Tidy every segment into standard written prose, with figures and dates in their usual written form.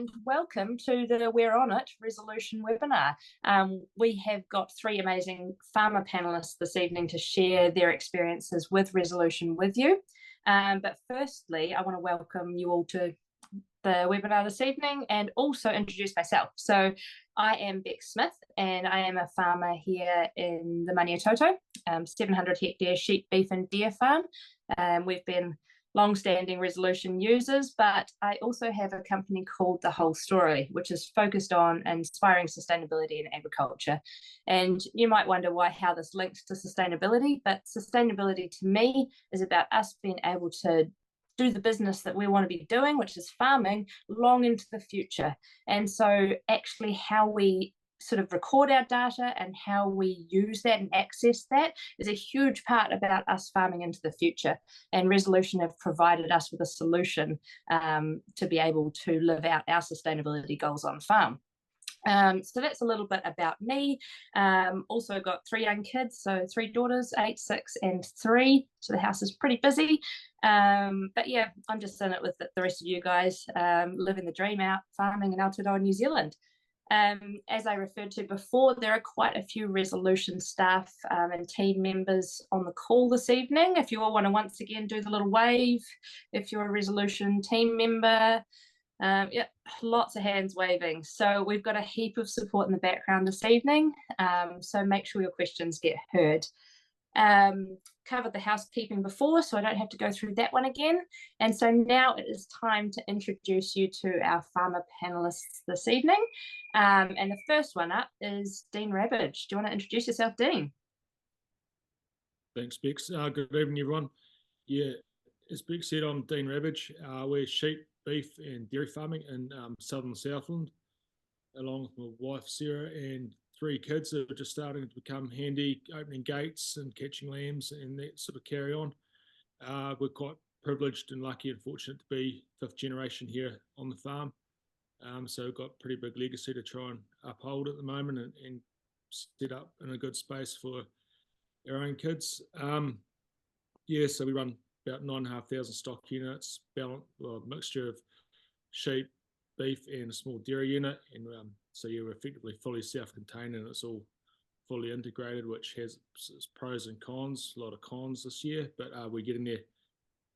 and welcome to the We're On It resolution webinar. We have got three amazing farmer panelists this evening to share their experiences with resolution with you. But firstly, I want to welcome you all to the webinar this evening and also introduce myself. So I am Beck Smith and I am a farmer here in the Maniatoto, 700 hectare sheep, beef and deer farm. We've been long-standing resolution users, but I also have a company called The Whole Story, which is focused on inspiring sustainability in agriculture. And you might wonder how this links to sustainability, but sustainability to me is about us being able to do the business that we want to be doing, which is farming, long into the future. And so actually how we sort of record our data and how we use that and access that is a huge part about us farming into the future. And Resolution have provided us with a solution to be able to live out our sustainability goals on farm. So that's a little bit about me. Also got three young kids, so three daughters, 8, 6 and 3. So the house is pretty busy. But yeah, I'm just in it with the rest of you guys, living the dream out, farming in Aotearoa, New Zealand. As I referred to before, there are quite a few resolution staff and team members on the call this evening. If you all want to once again do the little wave, if you're a resolution team member, yeah, lots of hands waving. So we've got a heap of support in the background this evening. So make sure your questions get heard. Covered the housekeeping before, so I don't have to go through that one again. And so now it is time to introduce you to our farmer panelists this evening. And the first one up is Dean Rabbage. Do you want to introduce yourself, Dean? Thanks, Bex. Good evening, everyone. Yeah, as Bex said, I'm Dean Rabbage. We're sheep, beef and dairy farming in southern Southland, along with my wife Sarah and 3 kids that are just starting to become handy, opening gates and catching lambs and that sort of carry on. We're quite privileged and lucky and fortunate to be 5th generation here on the farm. So we've got a pretty big legacy to try and uphold at the moment and set up in a good space for our own kids. Yeah, so we run about 9,500 stock units, a mixture of sheep, beef and a small dairy unit. And so yeah, we're effectively fully self-contained and it's all fully integrated, which has its pros and cons, a lot of cons this year, but we're getting there.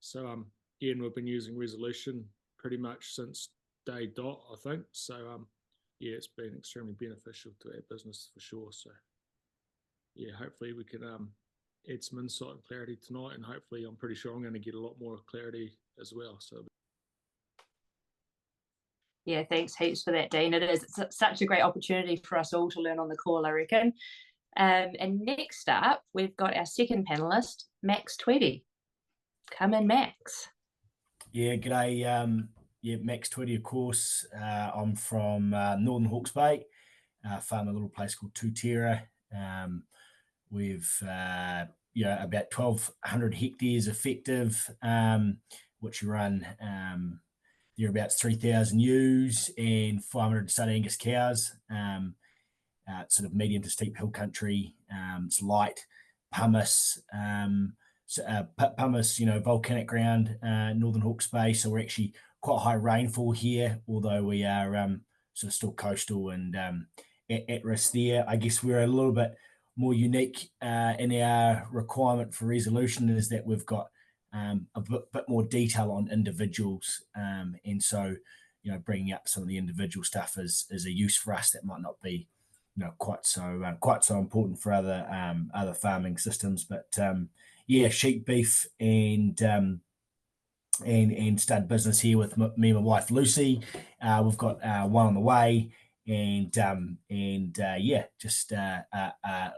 So again, we've been using resolution pretty much since day dot, I think. So yeah, it's been extremely beneficial to our business for sure. So yeah, hopefully we can add some insight and clarity tonight, and hopefully I'm pretty sure I'm going to get a lot more clarity as well. So yeah, thanks heaps for that, Dean. It's such a great opportunity for us all to learn on the call, I reckon. And next up, we've got our second panelist, Max Tweedy. Come in, Max. Yeah, g'day. Yeah, Max Tweedy, of course. I'm from Northern Hawke's Bay, farm a little place called Tutera. We've about 1,200 hectares effective, which run thereabouts 3,000 ewes and 500 stud Angus cows. Sort of medium to steep hill country. It's light pumice, pumice, volcanic ground, Northern Hawke's Bay. So we're actually quite high rainfall here, although we are sort of still coastal and at risk there. I guess we're a little bit more unique in our requirement for resolution is that we've got a bit more detail on individuals, and so bringing up some of the individual stuff is a use for us that might not be quite so important for other farming systems. But yeah, sheep, beef and stud business here with me and my wife Lucy. We've got one on the way. And yeah, just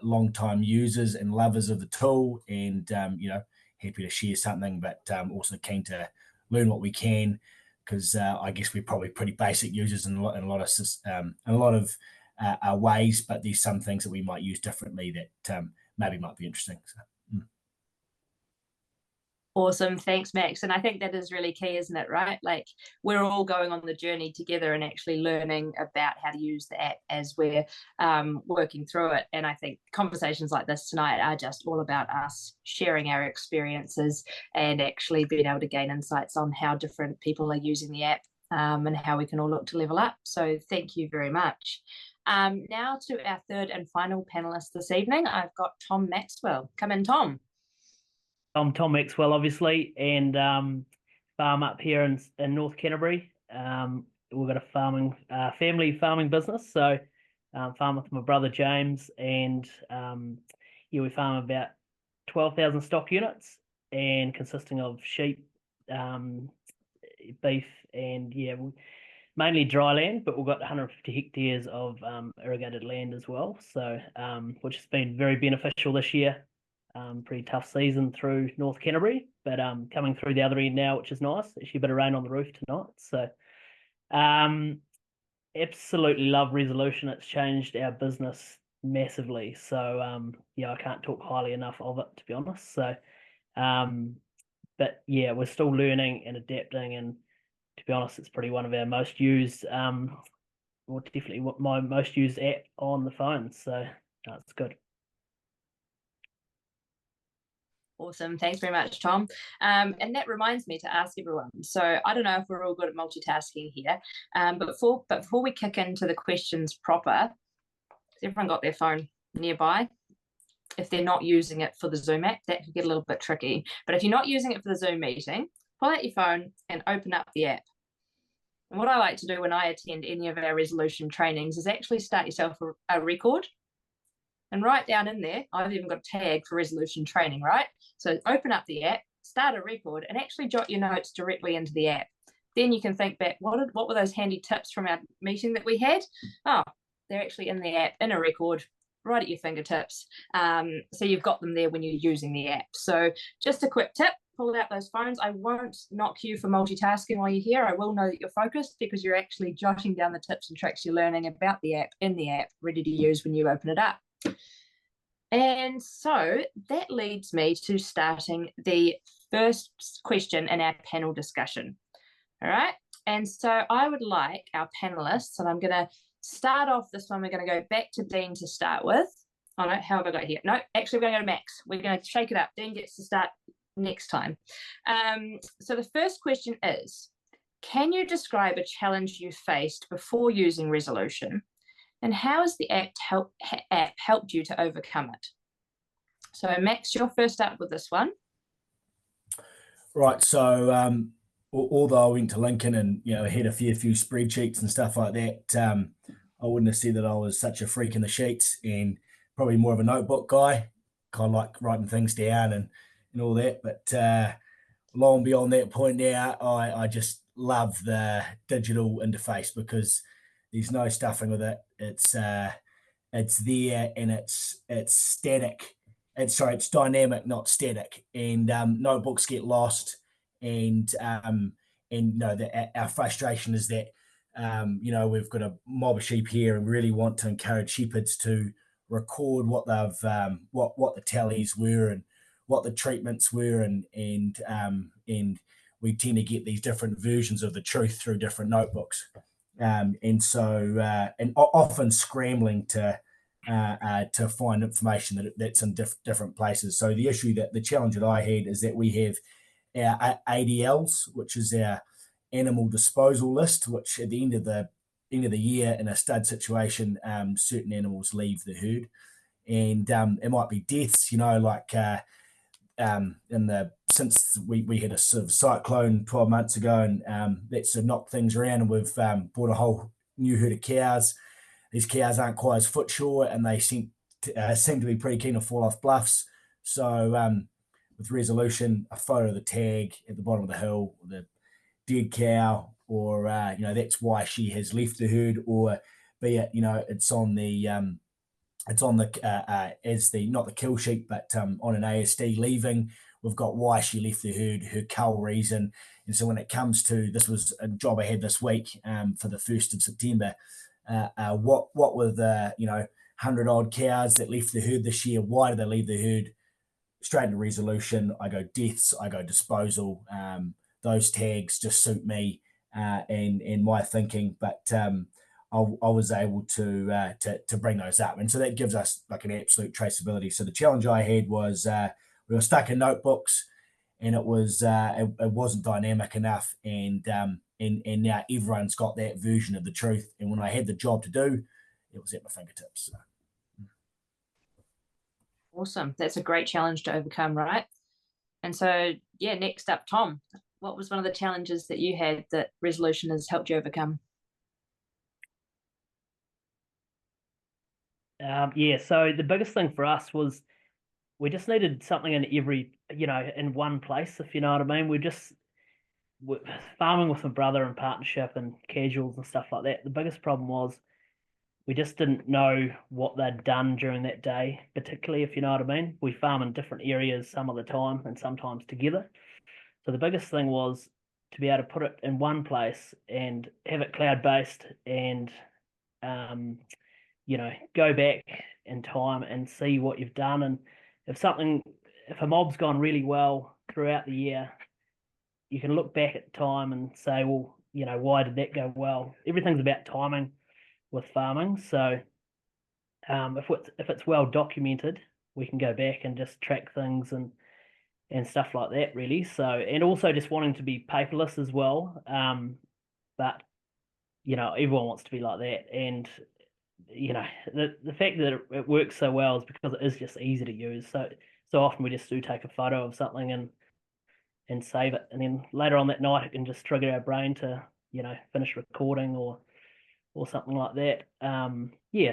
long time users and lovers of the tool, and happy to share something, but also keen to learn what we can, because I guess we're probably pretty basic users in a lot of ways, but there's some things that we might use differently that maybe might be interesting. So. Awesome, thanks, Max. And I think that is really key, isn't it, right? Like we're all going on the journey together and actually learning about how to use the app as we're working through it. And I think conversations like this tonight are just all about us sharing our experiences and actually being able to gain insights on how different people are using the app and how we can all look to level up. So thank you very much. Now to our third and final panelist this evening, I've got Tom Maxwell. Come in, Tom. I'm Tom Maxwell, obviously, and farm up here in North Canterbury. We've got a family farming business, so farm with my brother James, and we farm about 12,000 stock units, and consisting of sheep, beef, and mainly dry land, but we've got 150 hectares of irrigated land as well, so which has been very beneficial this year. Pretty tough season through North Canterbury, but coming through the other end now, which is nice. Actually a bit of rain on the roof tonight, so absolutely love Resolution. It's changed our business massively, so I can't talk highly enough of it, to be honest. So but yeah, we're still learning and adapting, and to be honest, it's probably one of our most used or definitely my most used app on the phone, so it's good. Awesome. Thanks very much, Tom. And that reminds me to ask everyone. So I don't know if we're all good at multitasking here, but before we kick into the questions proper, has everyone got their phone nearby? If they're not using it for the Zoom app, that could get a little bit tricky. But if you're not using it for the Zoom meeting, pull out your phone and open up the app. And what I like to do when I attend any of our Resolution trainings is actually start yourself a record. And right down in there, I've even got a tag for Resolution training, right? So open up the app, start a record, and actually jot your notes directly into the app. Then you can think back, what were those handy tips from our meeting that we had? Oh, they're actually in the app, in a record, right at your fingertips. So you've got them there when you're using the app. So just a quick tip, pull out those phones. I won't knock you for multitasking while you're here. I will know that you're focused because you're actually jotting down the tips and tricks you're learning about the app in the app, ready to use when you open it up. And so that leads me to starting the first question in our panel discussion. All right. And so I would like our panelists, and I'm going to start off this one. We're going to go back to Dean to start with. Oh, no, how have I got here? No, actually, we're going to go to Max. We're going to shake it up. Dean gets to start next time. So the first question is, can you describe a challenge you faced before using Resolution? And how has the app helped you to overcome it? So Max, you're first up with this one. Right. So although I went to Lincoln and had a few spreadsheets and stuff like that, I wouldn't have said that I was such a freak in the sheets, and probably more of a notebook guy, kind of like writing things down and all that. But long beyond that point now, I just love the digital interface because there's no stuffing with it. It's there and it's static. It's dynamic, not static. And notebooks get lost. And our frustration is that we've got a mob of sheep here, and we really want to encourage shepherds to record what they've what the tallies were and what the treatments were, and we tend to get these different versions of the truth through different notebooks. And often scrambling to find information that's in different places. So the challenge that I had is that we have our ADLs, which is our animal disposal list, which at the end of the year in a stud situation, certain animals leave the herd, and it might be deaths, since we had a sort of cyclone 12 months ago, and that sort of knocked things around, and we've bought a whole new herd of cows. These cows aren't quite as foot sure, and they seem to be pretty keen to fall off bluffs. So with Resolution, a photo of the tag at the bottom of the hill, the dead cow, or that's why she has left the herd, or be it it's on the as the not the kill sheet, but on an ASD leaving, we've got why she left the herd, her cull reason. And so when it comes to, this was a job I had this week for the 1st of September, what were the 100 odd cows that left the herd this year? Why did they leave the herd? Straight into Resolution, I go deaths, I go disposal. Those tags just suit me and my thinking, but I was able to bring those up, and so that gives us like an absolute traceability. So the challenge I had was we were stuck in notebooks, and it wasn't dynamic enough, and now everyone's got that version of the truth. And when I had the job to do, it was at my fingertips. So. Awesome. That's a great challenge to overcome, right? And so, yeah, next up, Tom, what was one of the challenges that you had that Resolution has helped you overcome? Yeah, so the biggest thing for us was we just needed something in every, in one place, if you know what I mean. We're farming with my brother in partnership and casuals and stuff like that. The biggest problem was we just didn't know what they'd done during that day, particularly, if you know what I mean. We farm in different areas some of the time and sometimes together. So the biggest thing was to be able to put it in one place and have it cloud-based and, go back in time and see what you've done. And if a mob's gone really well throughout the year, you can look back at time and say, well, why did that go well? Everything's about timing with farming. So if it's well documented, we can go back and just track things and stuff like that, really. So, and also just wanting to be paperless as well. But everyone wants to be like that. And the fact that it works so well is because it is just easy to use. So often we just do take a photo of something and save it, and then later on that night it can just trigger our brain to finish recording or something like that.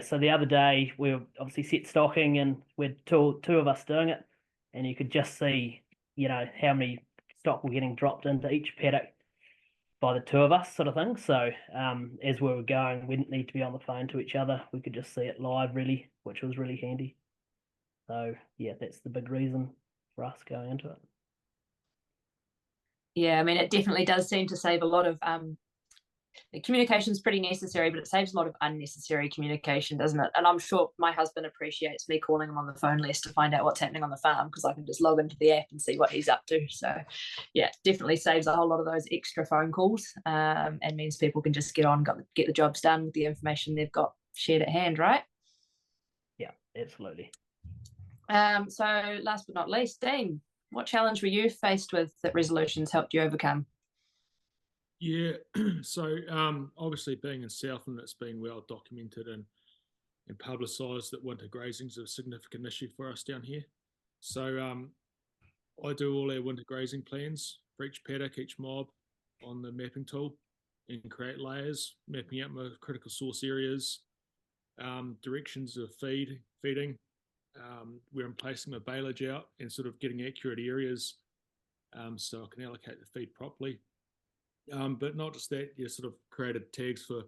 So the other day we were obviously set stocking, and we're two of us doing it, and you could just see how many stock were getting dropped into each paddock by the two of us, sort of thing. So as we were going, we didn't need to be on the phone to each other. We could just see it live, really, which was really handy. So yeah, that's the big reason for us going into it. Yeah, I mean, it definitely does seem to save a lot of communication is pretty necessary, but it saves a lot of unnecessary communication, doesn't it? And I'm sure my husband appreciates me calling him on the phone less to find out what's happening on the farm, because I can just log into the app and see what he's up to. So yeah, definitely saves a whole lot of those extra phone calls, and means people can just get the jobs done with the information they've got shared at hand, right? Yeah, absolutely. So last but not least, Dean, what challenge were you faced with that Resolutions helped you overcome? Yeah, so obviously being in Southland, it's been well documented and publicised that winter grazing is a significant issue for us down here. So I do all our winter grazing plans for each paddock, each mob on the mapping tool, and create layers, mapping out my critical source areas, directions of feeding, where I'm placing my baleage out, and sort of getting accurate areas so I can allocate the feed properly. But not just that, you sort of created tags for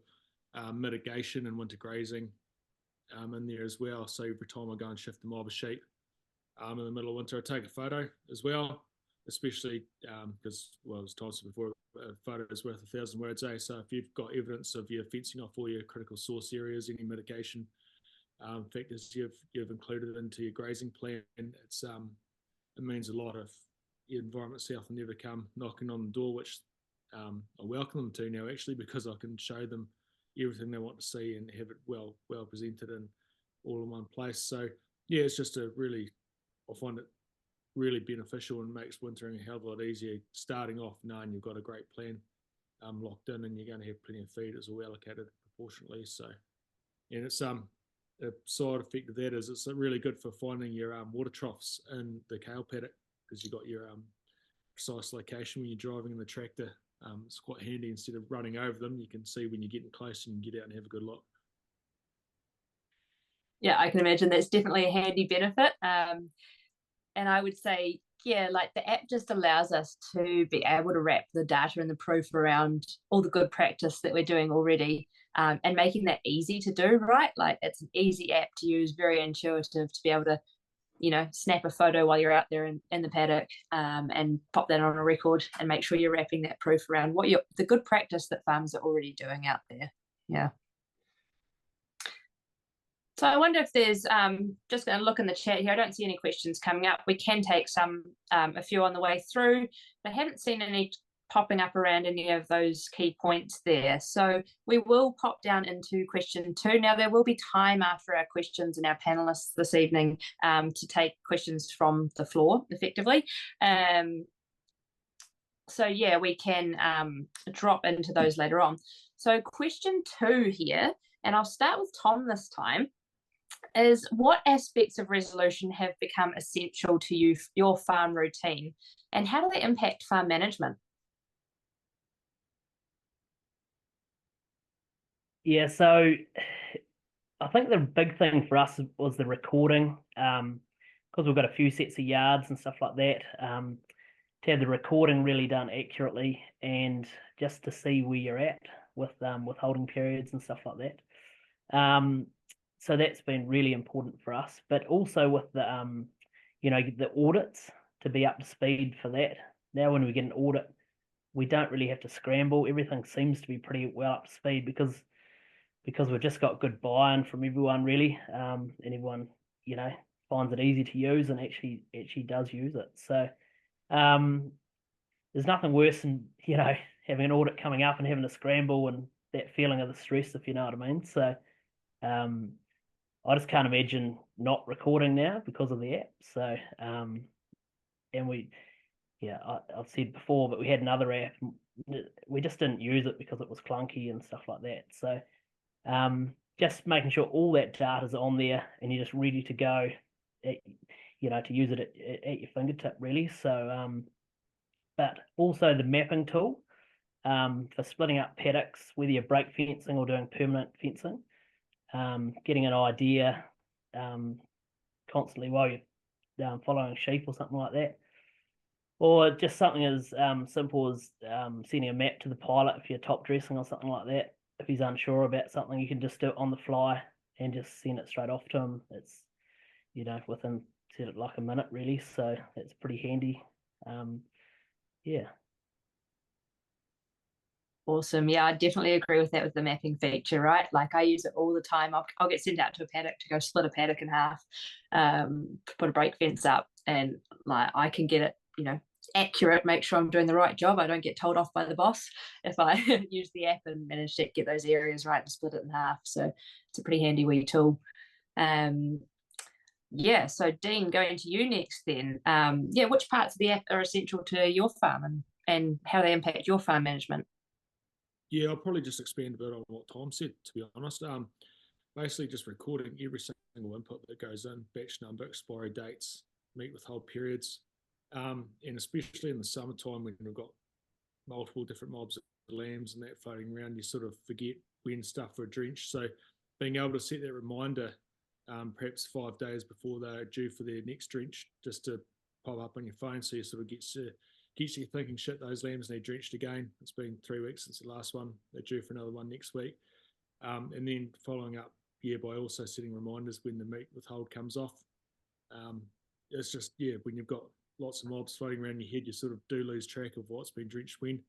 mitigation and winter grazing in there as well. So every time I go and shift the mob of sheep in the middle of winter, I take a photo as well, especially because, well, as Tom said before, a photo is worth 1,000 words, eh? So if you've got evidence of your fencing off all your critical source areas, any mitigation factors you've included into your grazing plan, it means a lot. If your environment south will never come knocking on the door, which I welcome them to now, actually, because I can show them everything they want to see and have it well presented and all in one place. So yeah, it's just I find it really beneficial and makes wintering a hell of a lot easier, starting off knowing you've got a great plan locked in and you're going to have plenty of feed as well allocated proportionately. So, and it's a side effect of that is it's really good for finding your water troughs in the kale paddock, because you've got your precise location when you're driving in the tractor. It's quite handy. Instead of running over them, you can see when you're getting close and get out and have a good look. Yeah, I can imagine that's definitely a handy benefit. And I would say, yeah, like the app just allows us to be able to wrap the data and the proof around all the good practice that we're doing already, and making that easy to do, right? Like it's an easy app to use, very intuitive to be able to snap a photo while you're out there in the paddock, and pop that on a record and make sure you're wrapping that proof around the good practice that farmers are already doing out there. Yeah. So I wonder if there's, just going to look in the chat here. I don't see any questions coming up. We can take a few on the way through. I haven't seen any popping up around any of those key points there. So we will pop down into question 2. Now there will be time after our questions and our panelists this evening to take questions from the floor effectively. So yeah, we can drop into those later on. So question 2 here, and I'll start with Tom this time, is what aspects of resolution have become essential to you, your farm routine, and how do they impact farm management? Yeah, so I think the big thing for us was the recording, because we've got a few sets of yards and stuff like that. To have the recording really done accurately and just to see where you're at with withholding periods and stuff like that. So that's been really important for us, but also with the the audits, to be up to speed for that. Now when we get an audit, we don't really have to scramble. Everything seems to be pretty well up to speed because we've just got good buy-in from everyone really, and everyone finds it easy to use and actually does use it. So there's nothing worse than having an audit coming up and having to scramble and that feeling of the stress, if you know what I mean. So I just can't imagine not recording now because of the app. So and I've said before, but we had another app. We just didn't use it because it was clunky and stuff like that. So just making sure all that data is on there and you're just ready to go, to use it at your fingertip, really. So, but also the mapping tool for splitting up paddocks, whether you're break fencing or doing permanent fencing, getting an idea constantly while you're following sheep or something like that. Or just something as simple as sending a map to the pilot if you're top dressing or something like that. If he's unsure about something, you can just do it on the fly and just send it straight off to him. It's within like a minute really, so it's pretty handy. Yeah. Awesome. Yeah, I definitely agree with that with the mapping feature, right? Like I use it all the time. I'll get sent out to a paddock to go split a paddock in half, put a break fence up, and like I can get it, accurate, make sure I'm doing the right job. I don't get told off by the boss if I use the app and manage to get those areas right and split it in half. So it's a pretty handy wee tool. Yeah, so Dean, going to you next then. Which parts of the app are essential to your farm and how they impact your farm management? Yeah, I'll probably just expand a bit on what Tom said, to be honest. Basically just recording every single input that goes in, batch number, expiry dates, meat withhold periods, and especially in the summertime when we've got multiple different mobs of lambs and that floating around, you sort of forget when stuff are drenched. So being able to set that reminder perhaps 5 days before they're due for their next drench, just to pop up on your phone, so you sort of gets you thinking, shit, those lambs need drenched again. It's been 3 weeks since the last one. They're due for another one next week. And then following up, by also setting reminders when the meat withhold comes off. It's just, when you've got lots of mobs floating around your head, you sort of do lose track of what's been drenched when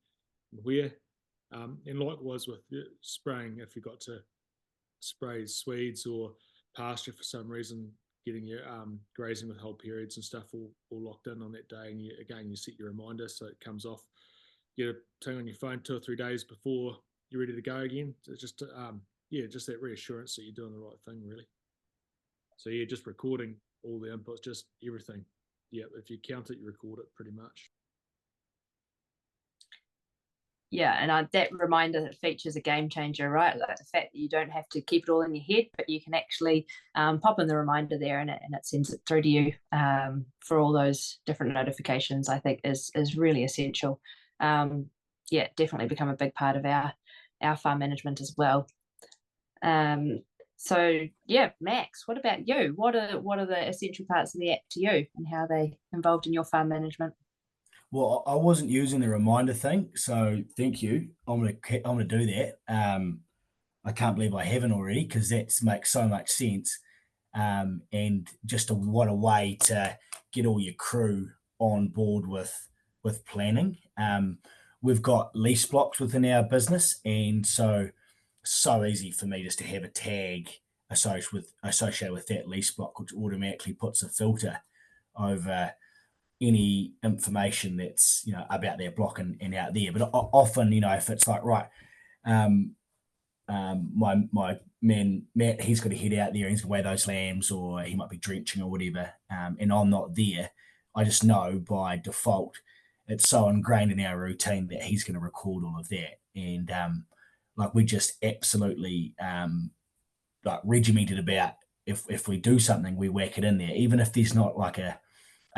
and where. And likewise with spraying, if you got to spray Swedes or pasture for some reason, getting your grazing withhold periods and stuff all locked in on that day, and you set your reminder so it comes off. You turn on your phone 2 or 3 days before you're ready to go again. So it's just just that reassurance that you're doing the right thing, really. So just recording all the inputs, just everything. Yeah, if you count it, you record it pretty much. Yeah, and that reminder feature is a game changer, right? Like the fact that you don't have to keep it all in your head, but you can actually pop in the reminder there, and it sends it through to you for all those different notifications. I think is really essential. Definitely become a big part of our farm management as well. So Max, what about you? What are the essential parts of the app to you, and how are they involved in your farm management? Well, I wasn't using the reminder thing, so thank you. I'm gonna do that. I can't believe I haven't already, because that makes so much sense. And just what a way to get all your crew on board with planning. We've got lease blocks within our business, and so easy for me just to have a tag associated with that lease block, which automatically puts a filter over any information that's about their block and out there. But often, if it's like, right, my man Matt, he's got to head out there and he's going to weigh those lambs, or he might be drenching or whatever, and I'm not there, I just know by default it's so ingrained in our routine that he's going to record all of that. And like we just absolutely like regimented about if we do something, we whack it in there, even if there's not like a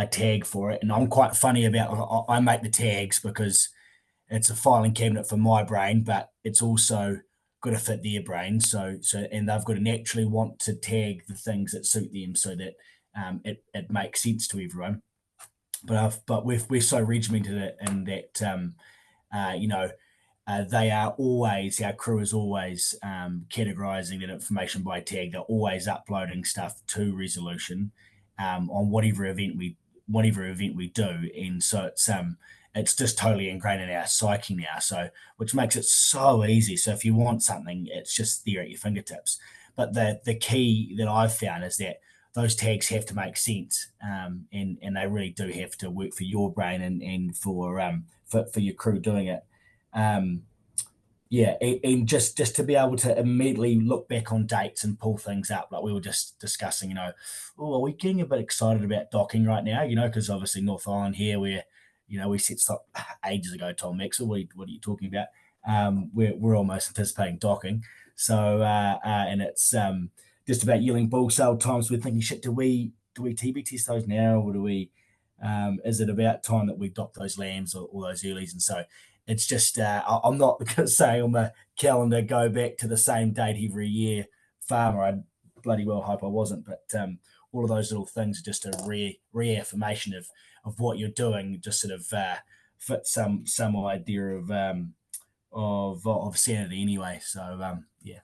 tag for it. And I'm quite funny about I make the tags because it's a filing cabinet for my brain, but it's also got to fit their brain. So and they've got to naturally want to tag the things that suit them so that it makes sense to everyone. But we're so regimented it in that you know, they are always, our crew is always categorizing that information by tag. They're always uploading stuff to Resolution on whatever event we do, and so it's just totally ingrained in our psyche now. So which makes it so easy. So if you want something, it's just there at your fingertips. But the key that I've found is that those tags have to make sense, and they really do have to work for your brain and for your crew doing it. Yeah, and just to be able to immediately look back on dates and pull things up, like we were just discussing, you know, oh, are we getting a bit excited about docking right now? You know, because obviously North Island here, we set stop ages ago. Tom Maxwell, what are you talking about? We're almost anticipating docking, so and it's just about yielding bull sale times. We're thinking, shit, do we TB test those now, or do we? Is it about time that we dock those lambs or those earlies? And so it's just I'm not going to say on the calendar go back to the same date every year. Farmer, I bloody well hope I wasn't, but all of those little things are just a reaffirmation of what you're doing. Just sort of fit some idea of sanity anyway. So yeah.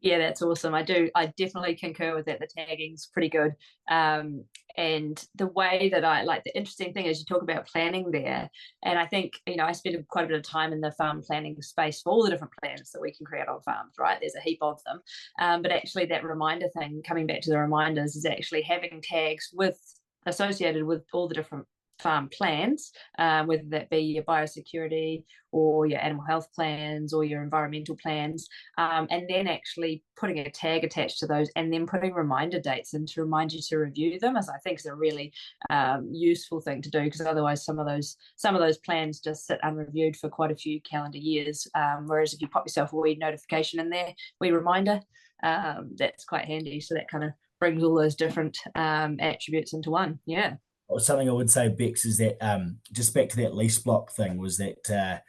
Yeah, that's awesome. I definitely concur with that. The tagging's pretty good. And the way that I like, the interesting thing is you talk about planning there. And I think, you know, I spend quite a bit of time in the farm planning space for all the different plans that we can create on farms, right? There's a heap of them. But actually that reminder thing, coming back to the reminders, is actually having tags associated with all the different farm plans, whether that be your biosecurity or your animal health plans or your environmental plans, and then actually putting a tag attached to those and then putting reminder dates in to remind you to review them, as I think is a really useful thing to do, because otherwise some of those plans just sit unreviewed for quite a few calendar years, whereas if you pop yourself a wee notification in there, wee reminder, that's quite handy. So that kind of brings all those different attributes into one. Yeah. Something I would say, Bex, is that just back to that lease block thing, was that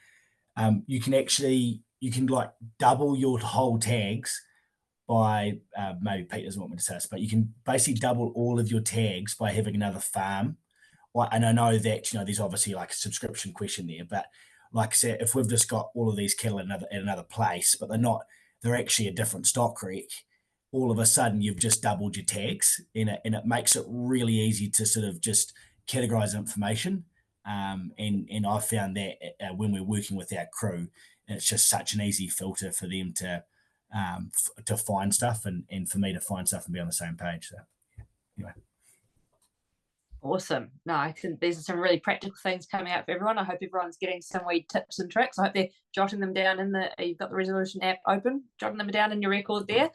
you can like double your whole tags by maybe Pete doesn't want me to say this, but you can basically double all of your tags by having another farm. And I know that, you know, there's obviously like a subscription question there, but like I said, if we've just got all of these cattle at another place, but they're actually a different stock rec, all of a sudden you've just doubled your tags, and it makes it really easy to sort of just categorize information. And I found that when we're working with our crew, it's just such an easy filter for them to find stuff and for me to find stuff and be on the same page. So anyway. Awesome. No, I think these are some really practical things coming out for everyone. I hope everyone's getting some wee tips and tricks. I hope they're jotting them down you've got the Resolution app open, jotting them down in your record there.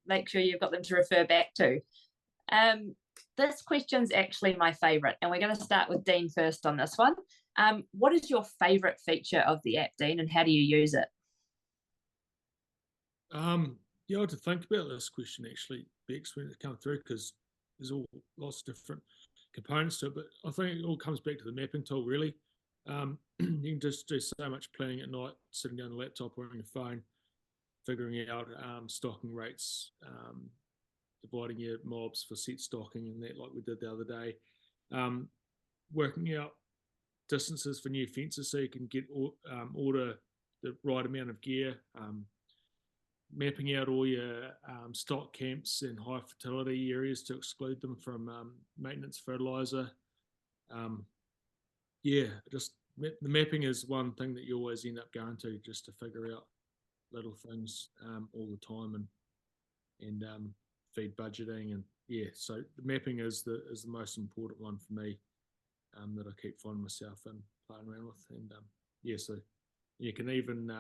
Make sure you've got them to refer back to. This question's actually my favourite, and we're going to start with Dean first on this one. What is your favourite feature of the app, Dean, and how do you use it? Yeah, I had to think about this question actually, Bex, when it came through, because there's all lots of different components to it, but I think it all comes back to the mapping tool, really. You can just do so much planning at night, sitting down on the laptop or on your phone, figuring out stocking rates, dividing your mobs for set stocking and that, like we did the other day, working out distances for new fences so you can order the right amount of gear, mapping out all your stock camps and high fertility areas to exclude them from maintenance fertilizer. Just the mapping is one thing that you always end up going to, just to figure out little things all the time, and feed budgeting, and so the mapping is the most important one for me, that I keep finding myself in playing around with, and so you can even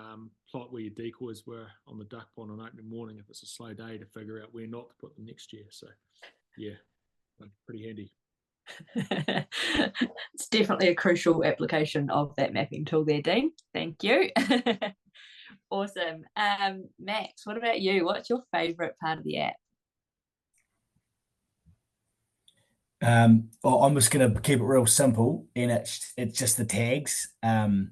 plot where your decoys were on the duck pond on opening morning if it's a slow day, to figure out where not to put them next year. So, yeah, pretty handy. It's definitely a crucial application of that mapping tool there, Dean. Thank you. Awesome. Max, what about you? What's your favourite part of the app? Well, I'm just going to keep it real simple, and it's just the tags. And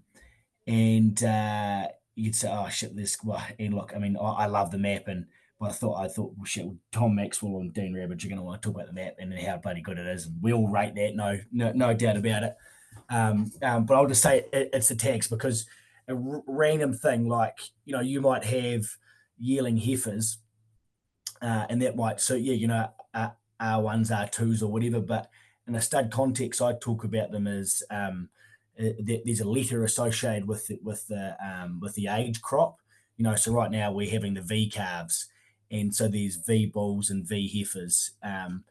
you'd say, oh shit, this. Well, and look, I mean, I love the map, and I thought, well, shit, Tom Maxwell and Dean Rabbit are going to want to talk about the map and how bloody good it is, and we all rate that, no doubt about it. But I'll just say it's the tags, because a random thing like, you might have yearling heifers, and that might suit you, R1s, R2s, or whatever. But in a stud context, I talk about them as there's a letter associated with the age crop. So right now we're having the V calves, and so there's V bulls and V heifers, and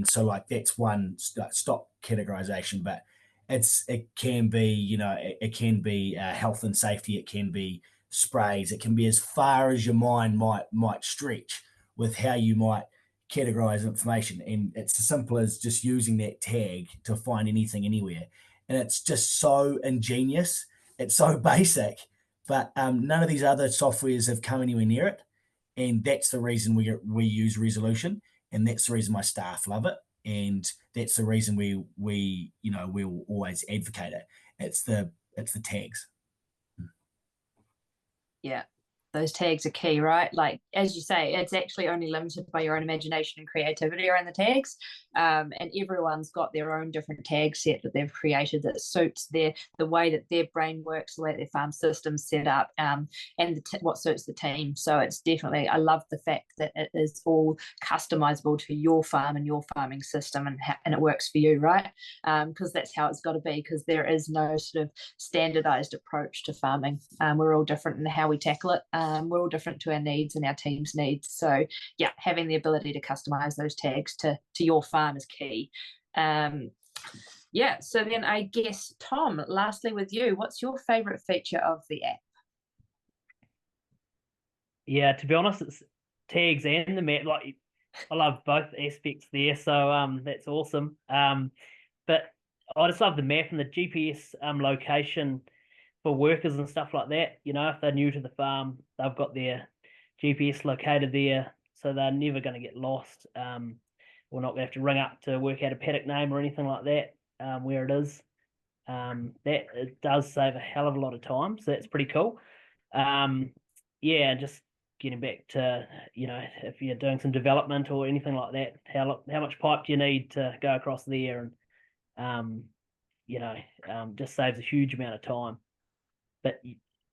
so like that's one stock categorization. But it can be it can be health and safety, it can be sprays, it can be as far as your mind might stretch with how you might categorize information. And it's as simple as just using that tag to find anything anywhere. And it's just so ingenious, it's so basic, but none of these other softwares have come anywhere near it. And that's the reason we use Resolution, and that's the reason my staff love it, and that's the reason we will always advocate it. It's the tags. Yeah, those tags are key, right? Like, as you say, it's actually only limited by your own imagination and creativity around the tags. And everyone's got their own different tag set that they've created that suits the way that their brain works, the way that their farm system's set up, and what suits the team. So it's definitely, I love the fact that it is all customizable to your farm and your farming system, and it works for you, right? Because that's how it's got to be, because there is no sort of standardized approach to farming. We're all different in how we tackle it. We're all different to our needs and our team's needs. So yeah, having the ability to customize those tags to your farm is key. Yeah, so then I guess, Tom, lastly with you, what's your favorite feature of the app? Yeah, to be honest, it's tags and the map. Like, I love both aspects there, so that's awesome. But I just love the map and the GPS location for workers and stuff like that. If they're new to the farm, they've got their GPS located there, so they're never going to get lost. We're not going to have to ring up to work out a paddock name or anything like that, where it is. That it does save a hell of a lot of time, so that's pretty cool. Yeah, just getting back to, if you're doing some development or anything like that, how much pipe do you need to go across there, and just saves a huge amount of time. But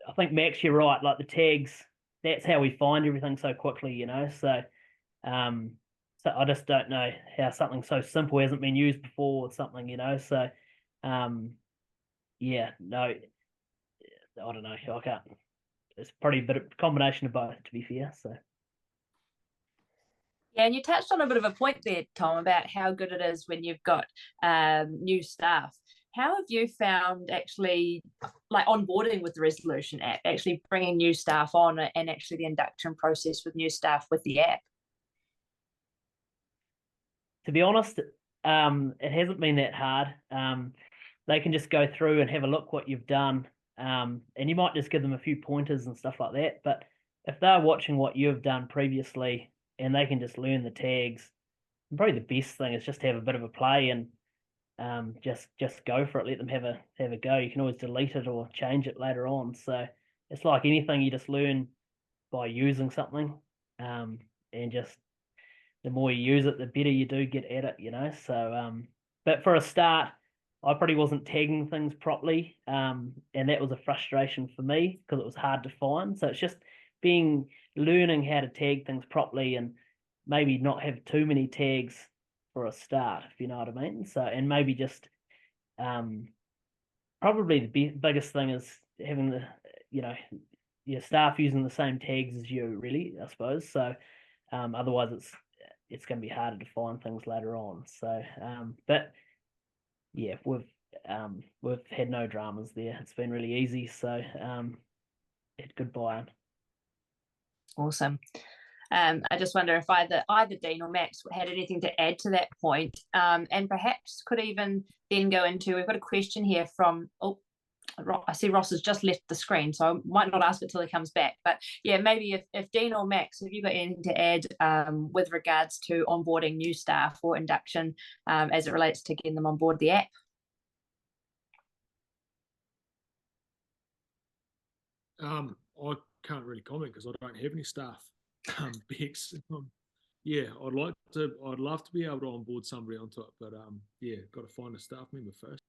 I think, Max, you're right. Like the tags, that's how we find everything so quickly, So, so I just don't know how something so simple hasn't been used before or something, So, yeah, no, I don't know. I can't. It's probably a bit of a combination of both, to be fair. So. Yeah, and you touched on a bit of a point there, Tom, about how good it is when you've got new staff. How have you found actually, like, onboarding with the Resolution app, actually bringing new staff on, and actually the induction process with new staff with the app? To be honest, it hasn't been that hard. They can just go through and have a look what you've done, and you might just give them a few pointers and stuff like that. But if they're watching what you've done previously and they can just learn the tags, probably the best thing is just have a bit of a play and just go for it. Let them have a go. You can always delete it or change it later on. So it's like anything, you just learn by using something, and just the more you use it, the better you do get at it. So but for a start, I probably wasn't tagging things properly, and that was a frustration for me because it was hard to find. So it's just learning how to tag things properly, and maybe not have too many tags for a start, if you know what I mean. So, and maybe just probably the biggest thing is having your staff using the same tags as you, really, I suppose. So otherwise it's going to be harder to find things later on. So but yeah, we've had no dramas there. It's been really easy. So had good buy-in. Awesome. I just wonder if either Dean or Max had anything to add to that point, and perhaps could even then go into, we've got a question here from, I see Ross has just left the screen, so I might not ask it till he comes back. But yeah, maybe if Dean or Max, have you got anything to add with regards to onboarding new staff or induction as it relates to getting them on board the app? I can't really comment because I don't have any staff. Bex, yeah, I'd love to be able to onboard somebody onto it, but yeah, got to find a staff member first.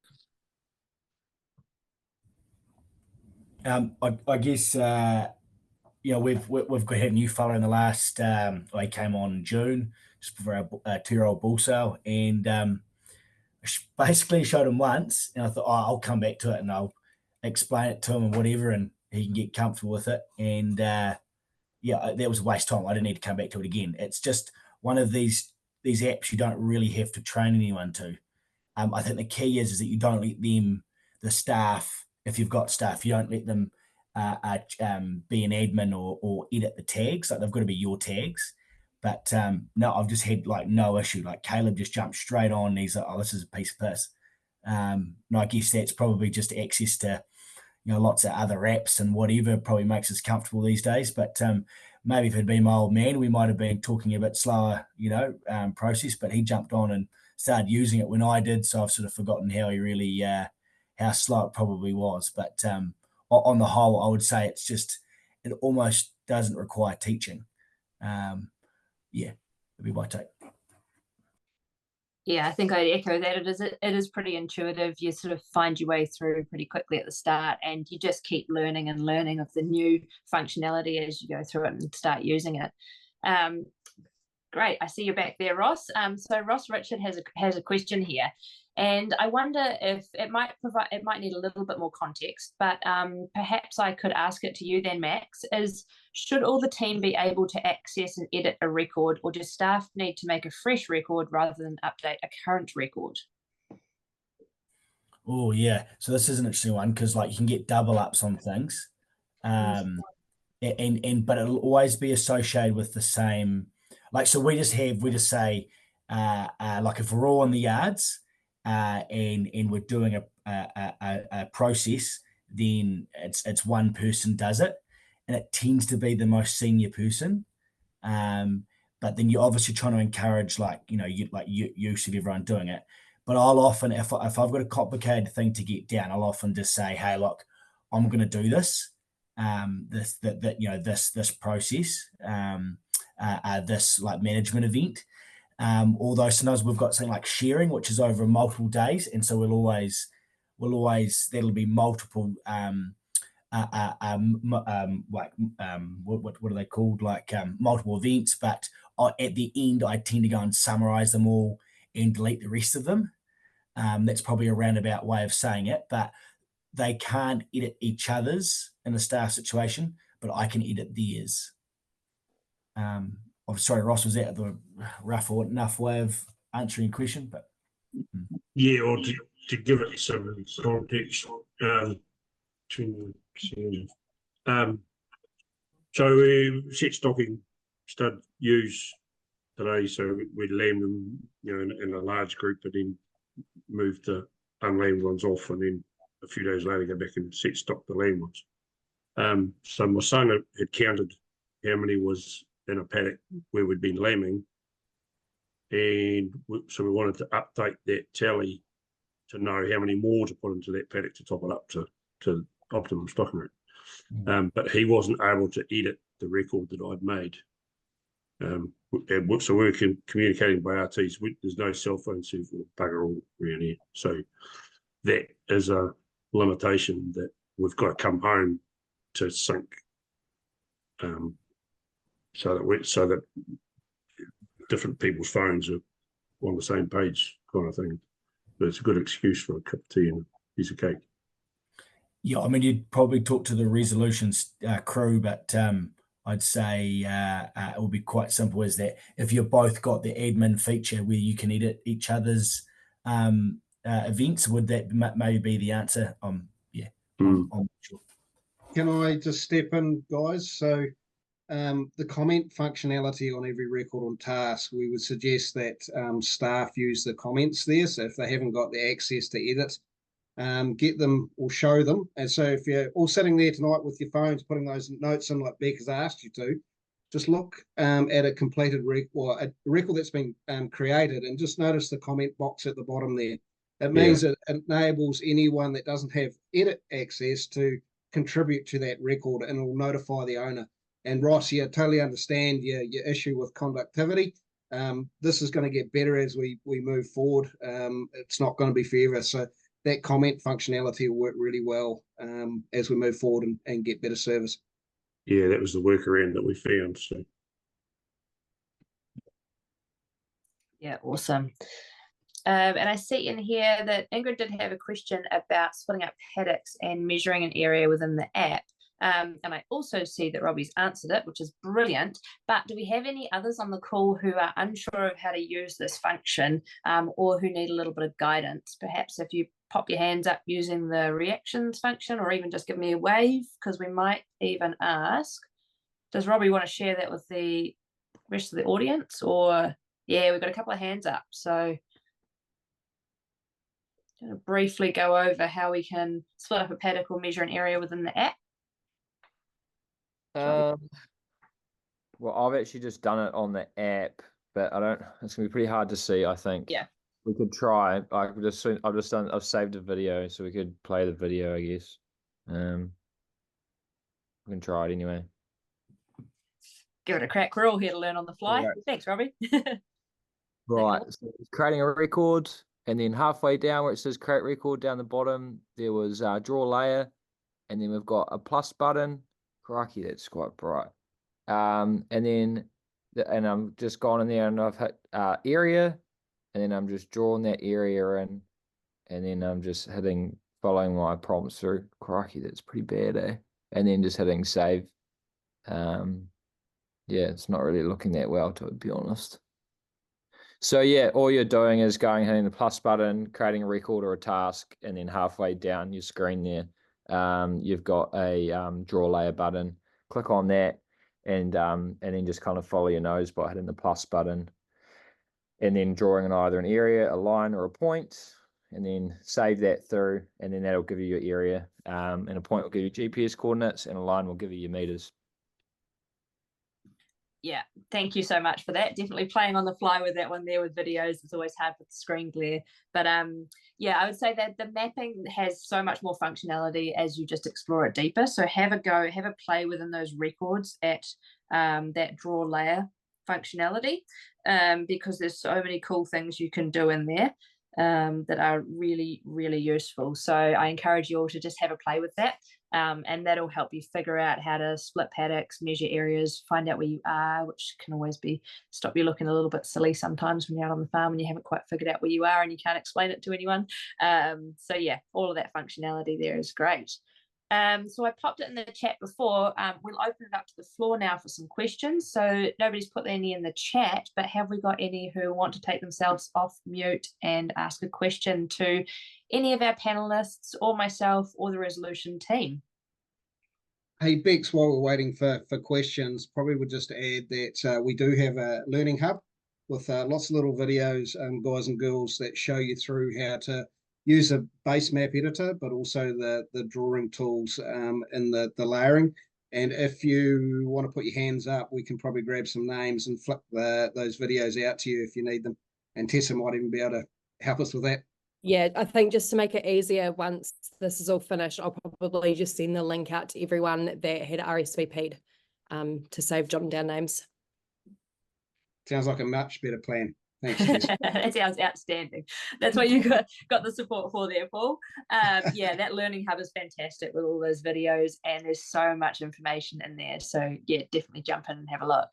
I guess you know, we've had a new fella in the last. He came on in June just for our 2-year-old bull sale, and basically showed him once, and I thought, I'll come back to it and I'll explain it to him and whatever, and he can get comfortable with it. And yeah, that was a waste of time. I didn't need to come back to it again. It's just one of these apps you don't really have to train anyone to. I think the key is that you don't let them, the staff, if you've got staff, you don't let them be an admin or edit the tags. Like, they've got to be your tags. But no, I've just had like no issue. Like, Caleb just jumped straight on. And he's like, oh, this is a piece of piss. No, I guess that's probably just access to, you know, lots of other apps and whatever probably makes us comfortable these days. But maybe if it had been my old man, we might have been talking a bit slower, you know, process. But he jumped on and started using it when I did, so I've sort of forgotten how he really how slow it probably was. But on the whole, I would say it almost doesn't require teaching. Yeah, that'd be my take. Yeah, I think I'd echo that. It is pretty intuitive. You sort of find your way through pretty quickly at the start, and you just keep learning and learning of the new functionality as you go through it and start using it. Great, I see you're back there, Ross. So Ross Richard has a question here, and I wonder if it might need a little bit more context, but perhaps I could ask it to you then, Max. Should all the team be able to access and edit a record, or do staff need to make a fresh record rather than update a current record? Oh yeah, so this is an interesting one because like you can get double ups on things, and but it'll always be associated with the same. Like, so we just say like if we're all in the yards and we're doing a process, then it's one person does it, and it tends to be the most senior person. But then you're obviously trying to encourage, like, you know, use of everyone doing it. But I'll often, if I've got a complicated thing to get down, I'll often just say, hey, look, I'm going to do this, this process, this like management event. Although sometimes we've got something like sharing, which is over multiple days, and so we'll always that'll be multiple what are they called, like multiple events, but at the end I tend to go and summarize them all and delete the rest of them. That's probably a roundabout way of saying it, but they can't edit each other's in a staff situation, but I can edit theirs. I'm sorry, Ross, was that the rough or enough way of answering your question? But yeah, or to give it some context, so we set stocking stud ewes today, so we lamb them, you know, in a large group, but then move the unlambed ones off, and then a few days later go back and set stock the lamb ones. So my son had counted how many was in a paddock where we'd been lambing, and so we wanted to update that tally to know how many more to put into that paddock to top it up to optimum stocking rate. But he wasn't able to edit the record that I'd made. So we were communicating by RTs. There's no cell phone service or bugger all around here. So that is a limitation that we've got to come home to sync, so that different people's phones are on the same page, kind of thing. But it's a good excuse for a cup of tea and a piece of cake. Yeah, I mean, you'd probably talk to the resolutions crew, but I'd say it would be quite simple as that. If you've both got the admin feature where you can edit each other's events, would that maybe be the answer? I'm sure. Can I just step in, guys? So the comment functionality on every record on task, we would suggest that staff use the comments there. So if they haven't got the access to edit, get them or show them. And so if you're all sitting there tonight with your phones, putting those notes in like Beck has asked you to, just look at a completed record, a record that's been created, and just notice the comment box at the bottom there. It means it enables anyone that doesn't have edit access to contribute to that record, and it will notify the owner. And Ross, yeah, totally understand your issue with conductivity. This is going to get better as we move forward. It's not going to be forever. So that comment functionality will work really well as we move forward and get better service. Yeah, that was the workaround that we found. So Yeah, awesome. And I see in here that Ingrid did have a question about splitting up paddocks and measuring an area within the app. And I also see that Robbie's answered it, which is brilliant. But do we have any others on the call who are unsure of how to use this function or who need a little bit of guidance? Perhaps if you pop your hands up using the reactions function, or even just give me a wave, because we might even ask, does Robbie want to share that with the rest of the audience? Or, yeah, we've got a couple of hands up. So I'm going to briefly go over how we can split up a paddock or measure an area within the app. Well, I've actually just done it on the app, but it's gonna be pretty hard to see, I think. Yeah. We could try. I've saved a video, so we could play the video, I guess. We can try it anyway. Give it a crack. We're all here to learn on the fly. Right. Thanks, Robbie. Right. So it's creating a record, and then halfway down where it says create record down the bottom, there was draw layer, and then we've got a plus button. Crikey, that's quite bright. And then I'm just gone in there and I've hit area, and then I'm just drawing that area in, and then I'm just following my prompts through. Crikey, that's pretty bad, eh? And then just hitting save. Yeah, it's not really looking that well, to be honest. So yeah, all you're doing is hitting the plus button, creating a record or a task, and then halfway down your screen there, you've got a draw layer button. Click on that, and then just kind of follow your nose by hitting the plus button, and then drawing either an area, a line, or a point, and then save that through, and then that'll give you your area, and a point will give you GPS coordinates, and a line will give you your meters. Yeah, thank you so much for that. Definitely playing on the fly with that one there with videos. It's always hard with the screen glare. But yeah, I would say that the mapping has so much more functionality as you just explore it deeper. So have a go, have a play within those records at that draw layer functionality, because there's so many cool things you can do in there that are really, really useful. So I encourage you all to just have a play with that. And that'll help you figure out how to split paddocks, measure areas, find out where you are, which can always stop you looking a little bit silly sometimes when you're out on the farm and you haven't quite figured out where you are and you can't explain it to anyone. So yeah, all of that functionality there is great. So I popped it in the chat before. We'll open it up to the floor now for some questions. So nobody's put any in the chat, but have we got any who want to take themselves off mute and ask a question to any of our panelists or myself or the resolution team? Hey, Bex, while we're waiting for questions, probably would just add that we do have a learning hub with lots of little videos, guys and girls, that show you through how to use a base map editor, but also the drawing tools in the layering. And if you want to put your hands up, we can probably grab some names and flip those videos out to you if you need them. And Tessa might even be able to help us with that. Yeah, I think just to make it easier, once this is all finished, I'll probably just send the link out to everyone that had RSVP'd to save jotting down names. Sounds like a much better plan. Thanks. That sounds outstanding. That's what you got the support for there, Paul. Yeah, that learning hub is fantastic with all those videos, and there's so much information in there. So yeah, definitely jump in and have a look.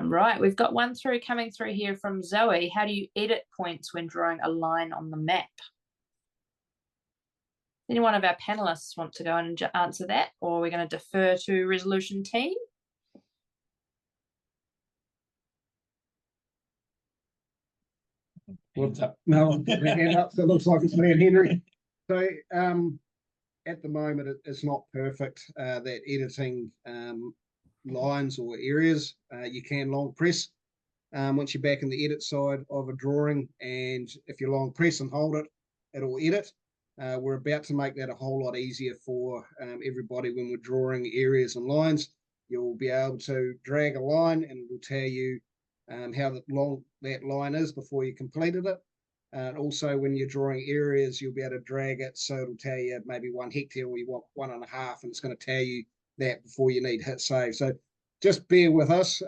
Right, we've got one coming through here from Zoe. How do you edit points when drawing a line on the map? Any one of our panelists want to go and answer that, or we're going to defer to resolution team? What's up? No, I'll put my hand up, so it looks like it's me and Henry. So at the moment it's not perfect, that editing lines or areas. You can long press once you're back in the edit side of a drawing, and if you long press and hold it, it'll edit. We're about to make that a whole lot easier for everybody when we're drawing areas and lines. You'll be able to drag a line and it'll tell you how long that line is before you completed it. And also when you're drawing areas, you'll be able to drag it so it'll tell you maybe 1 hectare or you want 1.5, and it's going to tell you that before you need hit save. So just bear with us.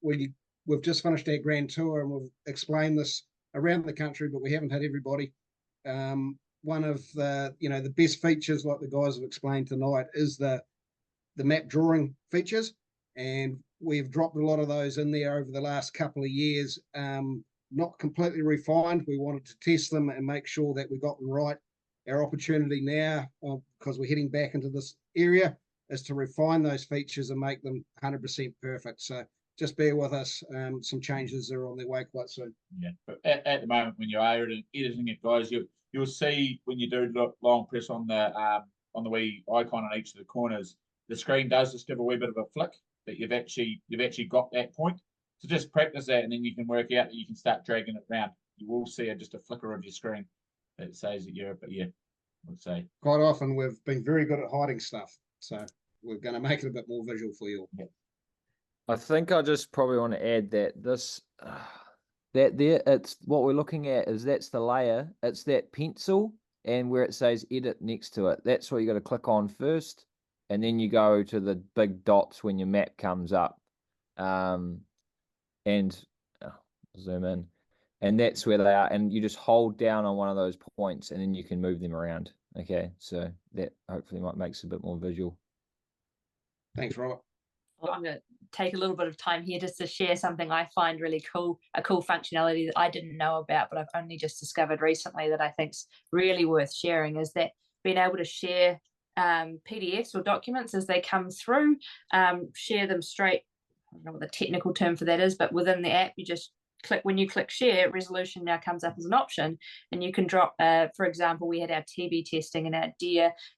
We've just finished our grand tour and we've explained this around the country, but we haven't had everybody. One of the best features, like the guys have explained tonight, is the map drawing features, and we've dropped a lot of those in there over the last couple of years. Not completely refined. We wanted to test them and make sure that we got them right. Our opportunity now, because we're heading back into this area, is to refine those features and make them 100% perfect. So just bear with us. Some changes are on their way quite soon. Yeah, but at the moment, when you are editing it, guys, you'll see when you do long press on the wee icon on each of the corners, the screen does just give a wee bit of a flick that you've actually got that point. So just practice that, and then you can work out that you can start dragging it around. You will see just a flicker of your screen that says that but yeah, I would say. Quite often we've been very good at hiding stuff, so we're going to make it a bit more visual for you. Yeah. I think I just probably want to add that this, it's what we're looking at is that's the layer. It's that pencil and where it says edit next to it. That's what you got to click on first, and then you go to the big dots when your map comes up. And zoom in, and that's where they are, and you just hold down on one of those points and then you can move them around. Okay, so that hopefully might makes it a bit more visual. Thanks, Robert. Well, I'm going to take a little bit of time here just to share something I find really cool, a cool functionality that I didn't know about, but I've only just discovered recently that I think's really worth sharing, is that being able to share PDFs or documents as they come through, share them straight. I don't know what the technical term for that is, but within the app, you just click, when you click share, resolution now comes up as an option, and you can drop, for example, we had our TB testing and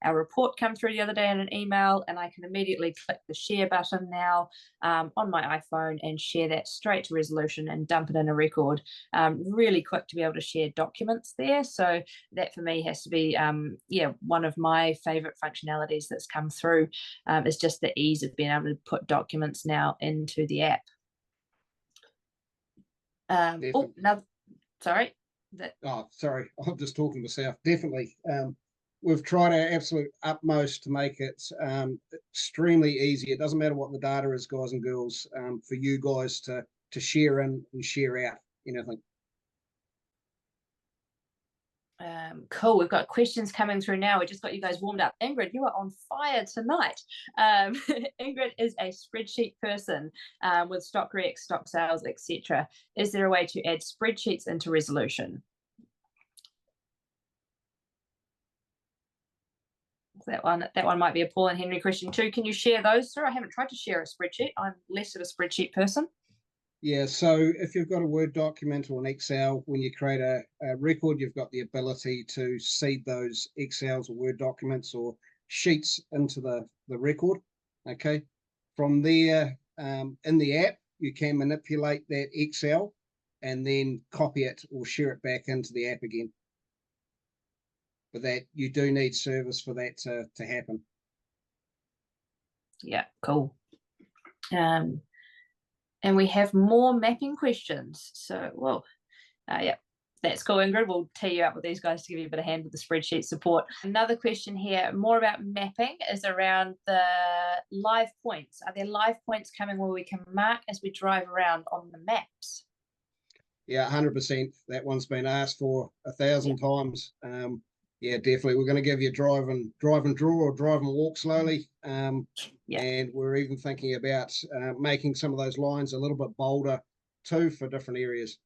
our report come through the other day in an email, and I can immediately click the share button now on my iPhone and share that straight to resolution and dump it in a record. Really quick to be able to share documents there. So that for me has to be, one of my favorite functionalities that's come through is just the ease of being able to put documents now into the app. Sorry. Sorry, I'm just talking to myself. Definitely. We've tried our absolute utmost to make it extremely easy. It doesn't matter what the data is, guys and girls, for you guys to share in and share out anything. Cool. We've got questions coming through now. We just got you guys warmed up. Ingrid, you are on fire tonight. Ingrid is a spreadsheet person with stock recs, stock sales, etc. Is there a way to add spreadsheets into resolution? That one might be a Paul and Henry question too. Can you share those, sir? I haven't tried to share a spreadsheet. I'm less of a spreadsheet person. Yeah, so if you've got a Word document or an Excel, when you create a record, you've got the ability to seed those Excels or Word documents or sheets into the record, okay? From there, in the app, you can manipulate that Excel and then copy it or share it back into the app again. But that you do need service for that to happen. Yeah, cool. And we have more mapping questions. So, yeah, that's cool, Ingrid. We'll tee you up with these guys to give you a bit of hand with the spreadsheet support. Another question here, more about mapping, is around the live points. Are there live points coming where we can mark as we drive around on the maps? Yeah, 100%. That one's been asked for 1,000 times. Yeah, definitely. We're going to give you drive and draw or drive and walk slowly. And we're even thinking about making some of those lines a little bit bolder too for different areas.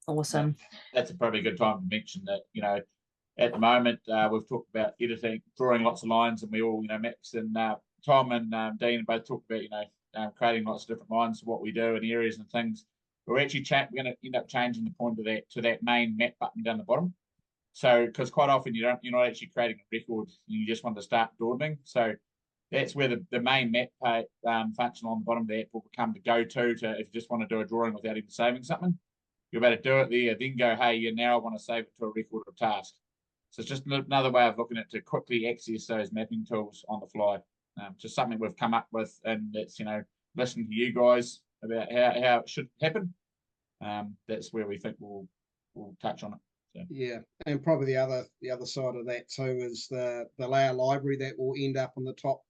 Awesome. That's probably a good time to mention that, at the moment, we've talked about editing, drawing lots of lines, and we all, Max and Tom and Dean both talked about, creating lots of different lines of what we do in areas and things. We're actually going to end up changing the point of that to that main map button down the bottom. So, because quite often you're not actually creating a record, you just want to start broadening. So that's where the main map function on the bottom of the app will become the go-to to if you just want to do a drawing without even saving something. You're about to do it there, then go, hey, you now want to save it to a record of task. So it's just another way of looking at it to quickly access those mapping tools on the fly. Just something we've come up with, and it's, listening to you guys about how it should happen. That's where we think we'll touch on it. So. Yeah, and probably the other side of that too is the layer library that will end up on the top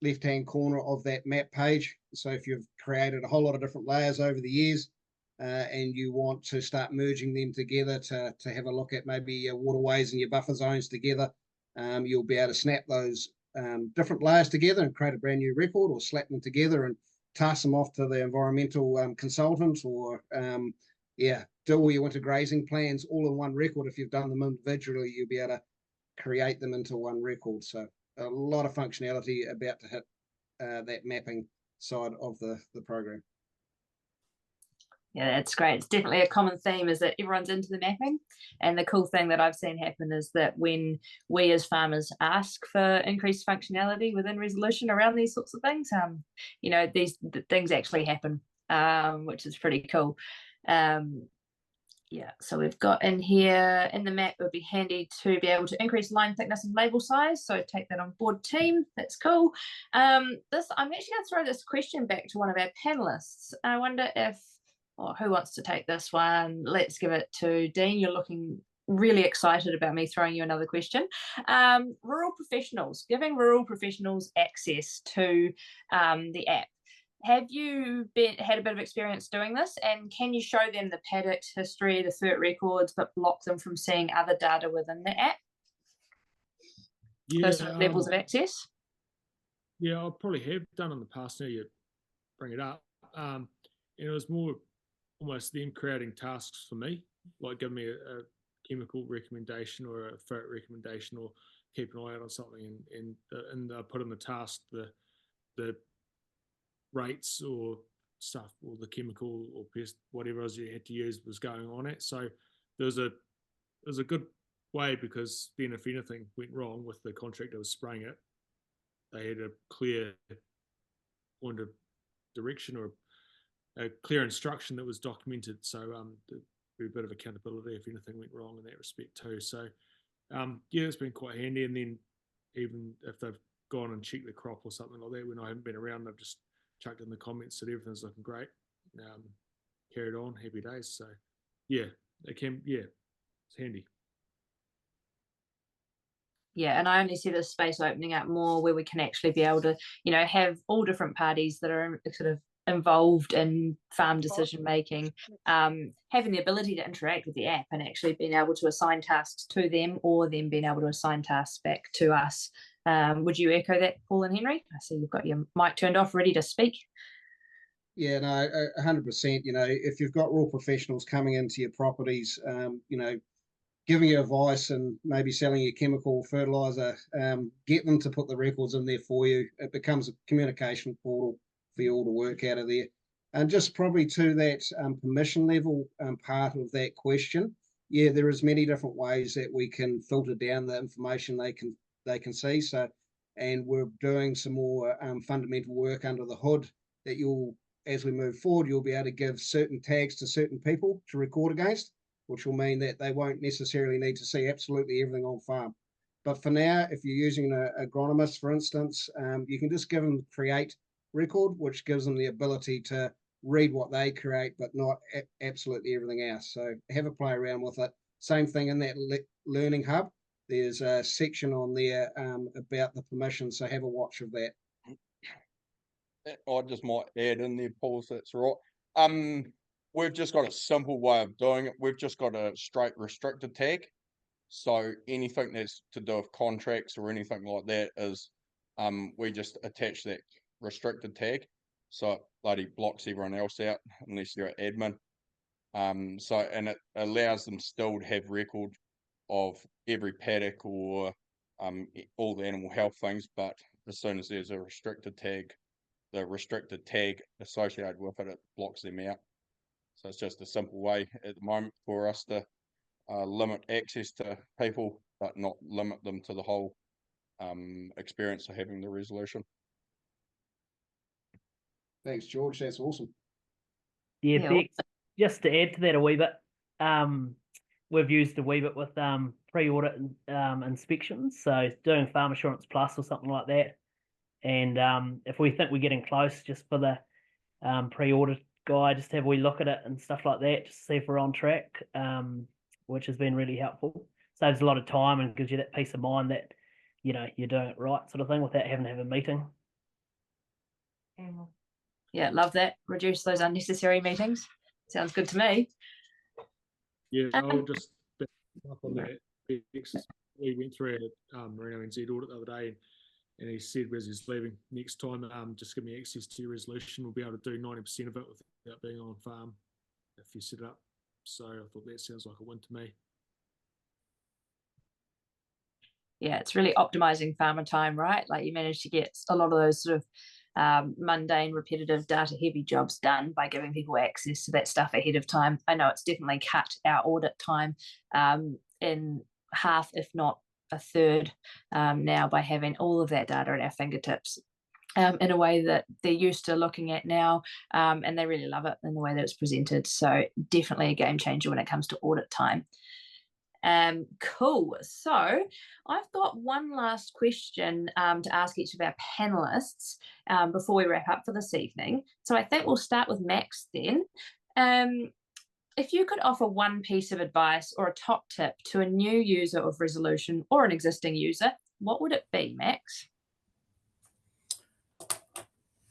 left-hand corner of that map page. So if you've created a whole lot of different layers over the years, and you want to start merging them together to have a look at maybe your waterways and your buffer zones together, you'll be able to snap those different layers together and create a brand new record, or slap them together and task them off to the environmental consultant, or do all your winter grazing plans all in one record. If you've done them individually, you'll be able to create them into one record. So a lot of functionality about to hit that mapping side of the program. Yeah, that's great. It's definitely a common theme, is that everyone's into the mapping. And the cool thing that I've seen happen is that when we as farmers ask for increased functionality within resolution around these sorts of things, these things actually happen, which is pretty cool. So we've got in here in the map, it would be handy to be able to increase line thickness and label size. So take that on board, team. That's cool. I'm actually going to throw this question back to one of our panelists. I wonder who wants to take this one? Let's give it to Dean. You're looking really excited about me throwing you another question. Rural professionals, giving rural professionals access to the app. Have you had a bit of experience doing this, and can you show them the paddock history, the FERT records, but block them from seeing other data within the app? Those levels of access? Yeah, I probably have done in the past. Now you bring it up. And it was more almost them creating tasks for me, like giving me a chemical recommendation or a FERT recommendation, or keep an eye out on something, and put in the task the rates or stuff, or the chemical or pest, whatever else you had to use was going on it. So there's a good way, because then if anything went wrong with the contractor was spraying it, they had a clear point of direction or a clear instruction that was documented. So there'd be a bit of accountability if anything went wrong in that respect too. So it's been quite handy. And then even if they've gone and checked the crop or something like that when I haven't been around, I've just chucked in the comments that everything's looking great. Carried on, happy days. So it's handy. Yeah, and I only see this space opening up more where we can actually be able to, have all different parties that are sort of involved in farm decision making, having the ability to interact with the app and actually being able to assign tasks to them, or them being able to assign tasks back to us. Would you echo that, Paul and Henry? I see you've got your mic turned off, ready to speak. Yeah, no, 100%. If you've got rural professionals coming into your properties, giving you advice and maybe selling you chemical fertilizer, get them to put the records in there for you. It becomes a communication portal for you all to work out of there. And just probably to that permission level part of that question, there is many different ways that we can filter down the information they can see. So, and we're doing some more fundamental work under the hood that as we move forward, you'll be able to give certain tags to certain people to record against, which will mean that they won't necessarily need to see absolutely everything on farm. But for now, if you're using an agronomist, for instance, you can just give them create record, which gives them the ability to read what they create, but not absolutely everything else. So have a play around with it. Same thing in that learning hub. There's a section on there about the permission, so have a watch of that. I just might add in there, Paul, so that's right. We've just got a simple way of doing it. We've just got a straight restricted tag. So anything that's to do with contracts or anything like that is, we just attach that restricted tag. So it bloody blocks everyone else out unless you're an admin. And it allows them still to have record of every paddock or all the animal health things. But as soon as there's a restricted tag, the restricted tag associated with it, it blocks them out. So it's just a simple way at the moment for us to limit access to people, but not limit them to the whole experience of having the resolution. Thanks, George. That's awesome. Yeah, Yeah. Bex, just to add to that a wee bit, we've used a wee bit with pre-audit inspections, so doing Farm Assurance Plus or something like that. And if we think we're getting close, just for the pre-audit guy, just have a wee look at it and stuff like that, just to see if we're on track, which has been really helpful. Saves a lot of time and gives you that peace of mind that, you know, you're doing it right, sort of thing, without having to have a meeting. Yeah, love that. Reduce those unnecessary meetings. Sounds good to me. Yeah, I'll just back up on that. We went through a Merino NZ audit the other day, and he said as he's leaving, next time, just give me access to your resolution. We'll be able to do 90% of it without being on farm if you set it up. So I thought that sounds like a win to me. Yeah, it's really optimizing farmer time, right? Like you manage to get a lot of those sort of mundane, repetitive, data-heavy jobs done by giving people access to that stuff ahead of time. I know it's definitely cut our audit time in half, if not a third, now by having all of that data at our fingertips in a way that they're used to looking at now, and they really love it in the way that it's presented. So definitely a game changer when it comes to audit time. Cool. So I've got one last question to ask each of our panelists before we wrap up for this evening. So I think we'll start with Max then. If you could offer one piece of advice or a top tip to a new user of Resolution or an existing user, what would it be, Max?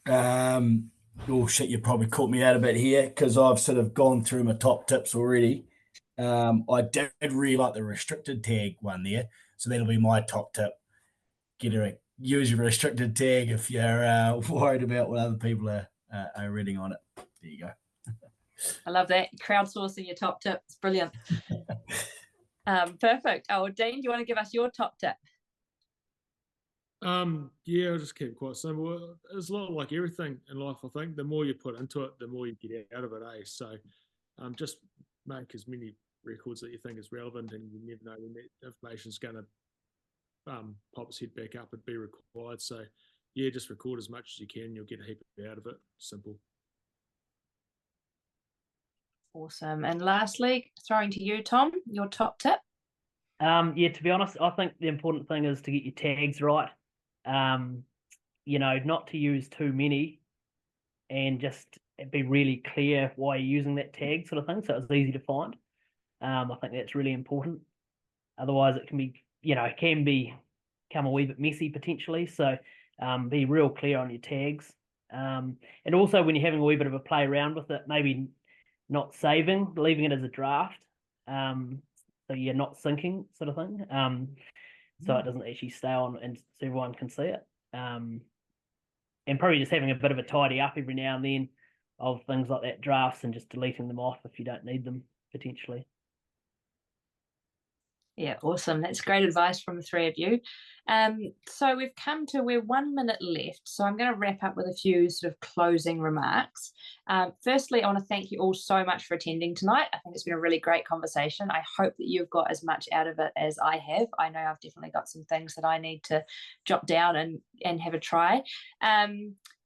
Oh shit, you probably caught me out a bit here because I've sort of gone through my top tips already. I did really like the restricted tag one there, so that'll be my top tip. Use your restricted tag if you're worried about what other people are reading on it. There you go. I love that. Crowdsourcing your top tip. It's brilliant. Perfect. Oh, Dean, do you want to give us your top tip? Yeah, I'll just keep it quite simple. It's a lot like everything in life, I think. The more you put into it, the more you get out of it, eh? So just make as many records that you think is relevant, and you never know when that information is going to pop its head back up and be required. So yeah, just record as much as you can. You'll get a heap out of it. Simple. Awesome. And lastly, throwing to you, Tom, your top tip? Yeah, to be honest, I think the important thing is to get your tags right. You know, not to use too many, and just be really clear why you're using that tag, sort of thing, so it's easy to find. I think that's really important. Otherwise, it can be, you know, become a wee bit messy potentially. So be real clear on your tags. And also when you're having a wee bit of a play around with it, maybe not saving, leaving it as a draft. So you're not syncing, sort of thing. So it doesn't actually stay on and so everyone can see it. And probably just having a bit of a tidy up every now and then of things like that, drafts, and just deleting them off if you don't need them potentially. Yeah, awesome. That's great advice from the three of you. So we're 1 minute left. So I'm going to wrap up with a few sort of closing remarks. Firstly, I want to thank you all so much for attending tonight. I think it's been a really great conversation. I hope that you've got as much out of it as I have. I know I've definitely got some things that I need to jot down and have a try.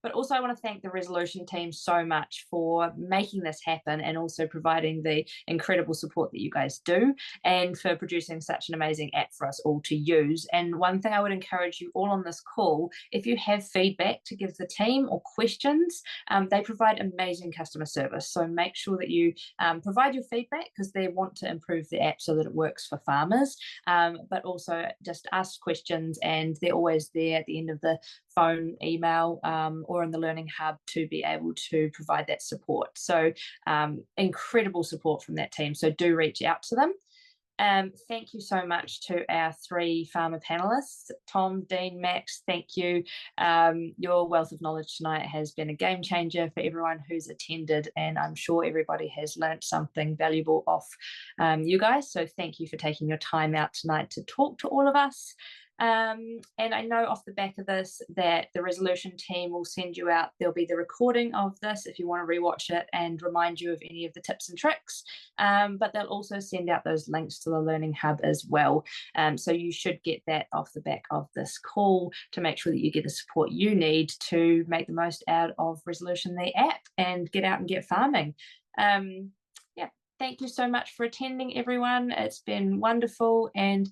But also I want to thank the Resolution team so much for making this happen and also providing the incredible support that you guys do and for producing such an amazing app for us all to use. And one thing I would encourage you all on this call, if you have feedback to give the team or questions, they provide amazing customer service. So make sure that you provide your feedback because they want to improve the app so that it works for farmers, but also just ask questions, and they're always there at the end of the phone, email, or in the Learning Hub to be able to provide that support. So incredible support from that team. So do reach out to them. Thank you so much to our three farmer panelists, Tom, Dean, Max. Thank you. Your wealth of knowledge tonight has been a game changer for everyone who's attended, and I'm sure everybody has learnt something valuable off you guys. So thank you for taking your time out tonight to talk to all of us. And I know off the back of this that the resolution team will send you out, there'll be the recording of this if you want to rewatch it and remind you of any of the tips and tricks, but they'll also send out those links to the Learning Hub as well. So you should get that off the back of this call to make sure that you get the support you need to make the most out of Resolution the app and get out and get farming. Yeah, thank you so much for attending, everyone. It's been wonderful, and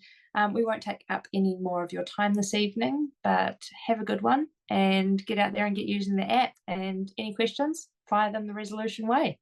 we won't take up any more of your time this evening, but have a good one and get out there and get using the app. And any questions, fire them the Resolution way.